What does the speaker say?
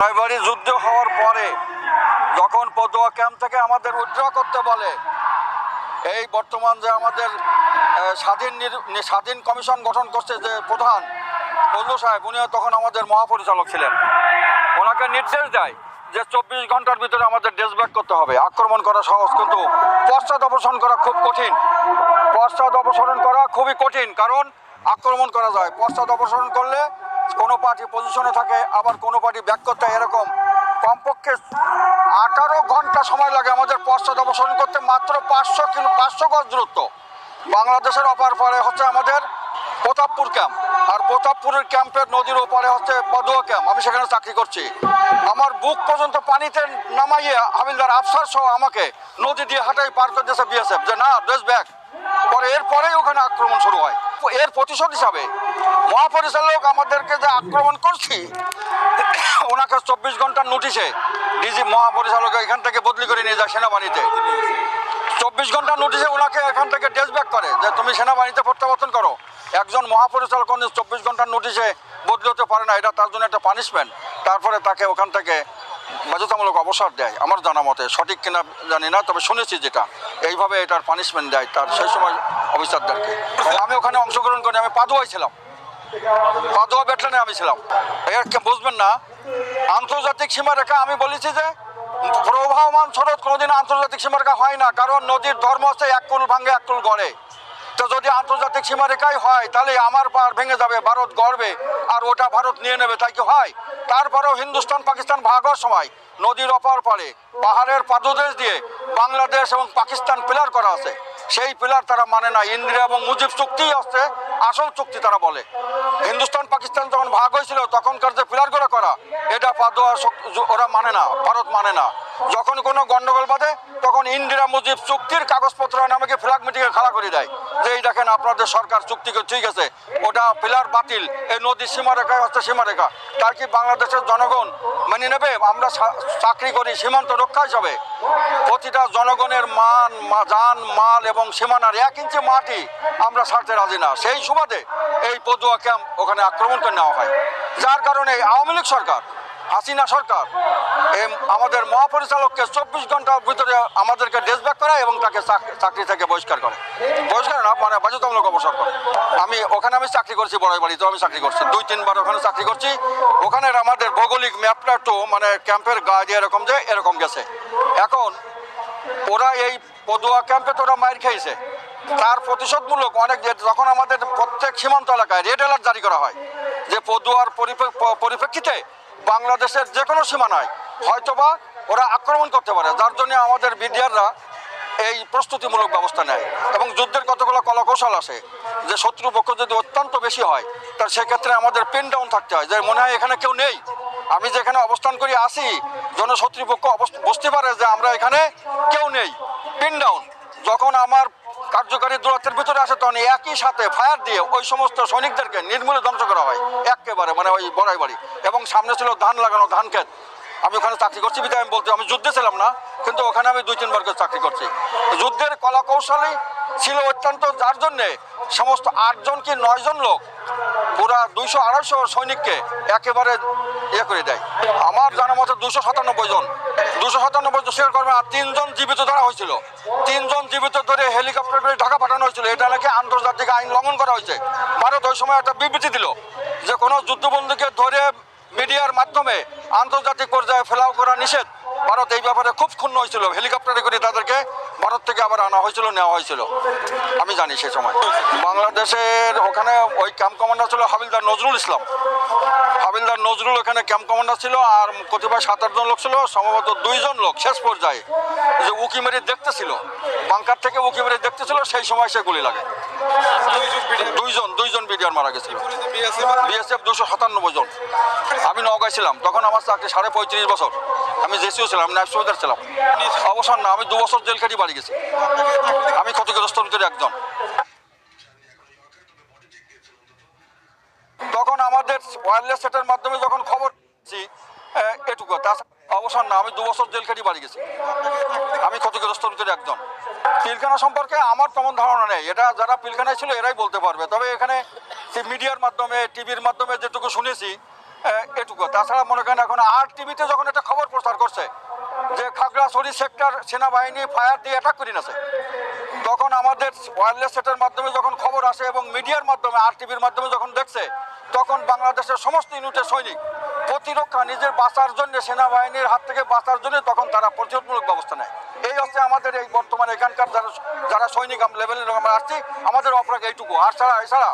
রায়বাড়ী যুদ্ধ হওয়ার পরে যখন পদুয়া ক্যাম্প থেকে আমাদের উইথড্র করতে বলে, এই বর্তমান যে আমাদের স্বাধীন কমিশন গঠন করছে যে প্রধান ফজলু সাহেব, উনিও তখন আমাদের মহাপরিচালক ছিলেন। ওনাকে নির্দেশ দেয় যে 24 ঘন্টার ভিতরে আমাদের দেশ ব্যাক করতে হবে। আক্রমণ করা সহজ, কিন্তু পশ্চাৎ অপসারণ করা খুব কঠিন। পশ্চাৎ অপসারণ করা খুবই কঠিন, কারণ আক্রমণ করা যায়। পশ্চাৎ অপসারণ করলে কোনো পার্টি পজিশনে থাকে, আবার কোনো পার্টি ব্যাক করতে হয়। এরকম কমপক্ষে 18 ঘন্টা সময় লাগে আমাদের পশ্চাৎ অপসারণ করতে, মাত্র 500 গজ দূরত্ব। বাংলাদেশের অপার পারে হচ্ছে আমাদের প্রতাপপুর ক্যাম্প, আর প্রতাপপুরের ক্যাম্পের নদীর ওপারে হচ্ছে পদুয়া ক্যাম্প। আমি সেখানে চাকরি করছি। আমার বুক পর্যন্ত পানিতে নামাইয়ে হাবিলদার আফসার সহ আমাকে নদী দিয়ে হাঁটাই পার করতেছে বিএসএফ, যে না দেশ ব্যাক। পরে এরপরেই ওখানে আক্রমণ শুরু হয়। এর প্রতিশোধ হিসাবে মহাপরিচালক আমাদেরকে যে আক্রমণ করছি, ওনাকে 24 ঘন্টার নোটিশে ডিজি মহাপরিচালক এখান থেকে বদলি করে নিয়ে যায় সেনাবাহিনীতে। 24 ঘন্টার নোটিশে ওনাকে এখান থেকে দেশ ব্যাক করে, যে তুমি সেনাবাহিনীতে প্রত্যাবর্তন করো। একজন মহাপরিচালক 24 ঘন্টার নোটিশে বদলি হতে পারে না, এটা তার জন্য একটা পানিশমেন্ট। তারপরে তাকে ওখান থেকে বাধ্যতামূলক অবসর দেয়। আমার জানা মতে, সঠিক কিনা জানি না, তবে শুনেছি যেটা এইভাবে এটার পানিশমেন্ট দেয় তার সেই সময় অফিসারদেরকে। আমি ওখানে অংশগ্রহণ করি। আমি পাদুয়ায় ছিলাম, পাদুয়া ব্যাটালিয়নে আমি ছিলাম। এর বুঝবেন না, আন্তর্জাতিক সীমারেখা আমি বলেছি যে প্রবাহমান স্রোত কোনোদিন আন্তর্জাতিক সীমারেখা হয় না, কারণ নদীর ধর্ম হচ্ছে এক কুল ভাঙে এক কুল গড়ে। তো যদি আন্তর্জাতিক সীমারেখাই হয়, তাহলে আমার পার ভেঙে যাবে, ভারত গড়বে, আর ওটা ভারত নিয়ে নেবে, তাই কি হয়? তারপরেও হিন্দুস্তান পাকিস্তান ভাগ হওয়ার সময় নদীর অপার পারে পাহাড়ের পাদদেশ দিয়ে বাংলাদেশ এবং পাকিস্তান পিলার করা আছে। সেই পিলার তারা মানে না। ইন্দিরা এবং মুজিব চুক্তি হচ্ছে আসল চুক্তি তারা বলে। হিন্দুস্তান পাকিস্তান যখন ভাগ হয়েছিল তখনকার যে পিলারগুলো করা, এটা পাদুয়া ওরা মানে না, ভারত মানে না। যখন কোনো গন্ডগোল বাঁধে তখন ইন্দিরা মুজিব চুক্তির কাগজপত্র নামে ফ্ল্যাগ মিটিংয়ে খাড়া করে দেয়, যে এই দেখেন আপনাদের সরকার চুক্তি ঠিক আছে, ওটা পিলার বাতিল, এই নদীর সীমারেখায় হচ্ছে সীমারেখা। তার কি বাংলাদেশের জনগণ মেনে নেবে? আমরা চাকরি করি সীমান্ত রক্ষা হিসাবে। প্রতিটা জনগণের যান মাল এবং সীমানার 1 ইঞ্চি মাটি আমরা ছাড়তে রাজি না। সেই সুবাদে এই পদুয়া ক্যাম্প ওখানে আক্রমণ করে নেওয়া হয়, যার কারণে আওয়ামী লীগ সরকার, হাসিনা সরকার আমাদের মহাপরিচালককে 24 ঘন্টার ভিতরে আমাদেরকে দেশ ব্যাক করায় এবং তাকে চাকরি থেকে বহিষ্কার করে। বহিষ্কার না, মানে বাধ্যতামূলক অবসর করে। আমি চাকরি করছি বড়াইবাড়িতে, আমি চাকরি করছি 2-3 বার ওখানে চাকরি করছি। ওখানে আমাদের ভৌগোলিক ম্যাপটা তো মানে ক্যাম্পের গায়ে এরকম যে এরকম গেছে। এখন ওরা এই পদুয়া ক্যাম্পে তো ওরা মাইর খেয়েছে, তার প্রতিশোধমূলক অনেক, যখন আমাদের প্রত্যেক সীমান্ত এলাকায় রেড অ্যালার্ট জারি করা হয় যে পদুয়ার পরিপ্রেক্ষিতে বাংলাদেশের যে কোনো সীমানায় হয়তোবা ওরা আক্রমণ করতে পারে, যার জন্য আমাদের বিডিআররা এই প্রস্তুতিমূলক ব্যবস্থা নেয়। এবং যুদ্ধের কতগুলো কলাকৌশল আছে, যে শত্রুপক্ষ যদি অত্যন্ত বেশি হয় তার সেক্ষেত্রে আমাদের পিন ডাউন থাকতে হয়, যে মনে হয় এখানে কেউ নেই, আমি যেখানে অবস্থান করি আসি, যেন শত্রুপক্ষ বুঝতে পারে যে আমরা এখানে কেউ নেই। পিন ডাউন যখন আমার কার্যকারী দূরত্বের ভিতরে আসে, তখন একই সাথে ফায়ার দিয়ে ওই সমস্ত সৈনিকদেরকে নির্মূলে ধ্বংস করা হয় একেবারে, মানে ওই বড়াইবাড়ি। এবং সামনে ছিল ধান লাগানো ধান ক্ষেত। আমি ওখানে চাকরি করছি বিধায় আমি বলতে, আমি যুদ্ধে ছিলাম না, কিন্তু ওখানে আমি 2-3 বার করে চাকরি করছি। যুদ্ধের কলাকৌশলই ছিল অত্যন্ত, যার জন্যে সমস্ত 8 জন কি 9 জন লোক পুরা 200-250 সৈনিককে একেবারে করে দেয়। আমার জানা মতো 297 জন শিকার কর্মী, আর 3 জন জীবিত ধরা হয়েছিল। 3 জন জীবিত ধরে হেলিকপ্টার করে ঢাকা পাঠানো হয়েছিল। এটা নাকি আন্তর্জাতিক আইন লঙ্ঘন করা হয়েছে। ভারত ওই সময় একটা বিবৃতি দিল যে কোনো যুদ্ধবন্দীকে ধরে মিডিয়ার মাধ্যমে আন্তর্জাতিক পর্যায়ে ফেলাও করা নিষেধ। ভারত এই ব্যাপারে খুব ক্ষুণ্ণ হয়েছিল। হেলিকপ্টারে করে তাদেরকে ভারত থেকে আবার আনা হয়েছিল, নেওয়া হয়েছিল, আমি জানি সে সময়। বাংলাদেশের ওখানে ওই ক্যাম্প কমান্ডার ছিল হাবিলদার নজরুল ইসলাম। হাবিলদার নজরুল ওখানে ক্যাম্প কমান্ডার ছিল, আর কতিপয় 7-8 জন লোক ছিল। সম্ভবত 2 জন লোক শেষ পর্যায়ে যে উকি মেরে দেখতেছিল, বাংকার থেকে উকি মেরে দেখতেছিল, সেই সময় সে গুলি লাগে। 2 জন বিডিআর মারা গেছিল। বিএসএফ 297 জন। আমি নওগাঁয় ছিলাম তখন, আমার চাকরি 35.5 বছর। আমি জেসিও ছিলাম, নাইব সুবেদার ছিলাম। অবসর না, আমি 2 বছর জেল খেটে বাড়ি গেছি। আমি ক্ষতিগ্রস্তের ভিতরে একজন। তখন আমাদের ওয়্যারলেস সেটের মাধ্যমে যখন খবর এটুকু, অবসর না, আমি 2 বছর জেল খেটে বাড়ি গেছি। আমি ক্ষতিগ্রস্তের ভিতরে একজন। পিলখানা সম্পর্কে আমার তেমন ধারণা নেই, এটা যারা পিলখানায় ছিল এরাই বলতে পারবে। তবে এখানে মিডিয়ার মাধ্যমে, টিভির মাধ্যমে যেটুকু শুনেছি এটুকু। তাছাড়া মনে করেন এখন আর টিভিতে যখন একটা খবর প্রচার করছে যে খাগড়াছড়ি সেক্টর সেনাবাহিনী ফায়ার দিয়ে অ্যাটাক করে নেছে, তখন আমাদের ওয়্যারলেস সেটের মাধ্যমে যখন খবর আসে এবং মিডিয়ার মাধ্যমে আর টিভির মাধ্যমে যখন দেখছে, তখন বাংলাদেশের সমস্ত ইউনিটের সৈনিক প্রতিরক্ষা নিজের বাঁচার জন্য, সেনাবাহিনীর হাত থেকে বাঁচার জন্য তখন তারা প্রতিরোধমূলক ব্যবস্থা নেয়। এই হচ্ছে আমাদের এই বর্তমানে এখানকার যারা সৈনিক লেভেলের আমরা আসছি, আমাদের অপরাধ এইটুকু। আর এছাড়া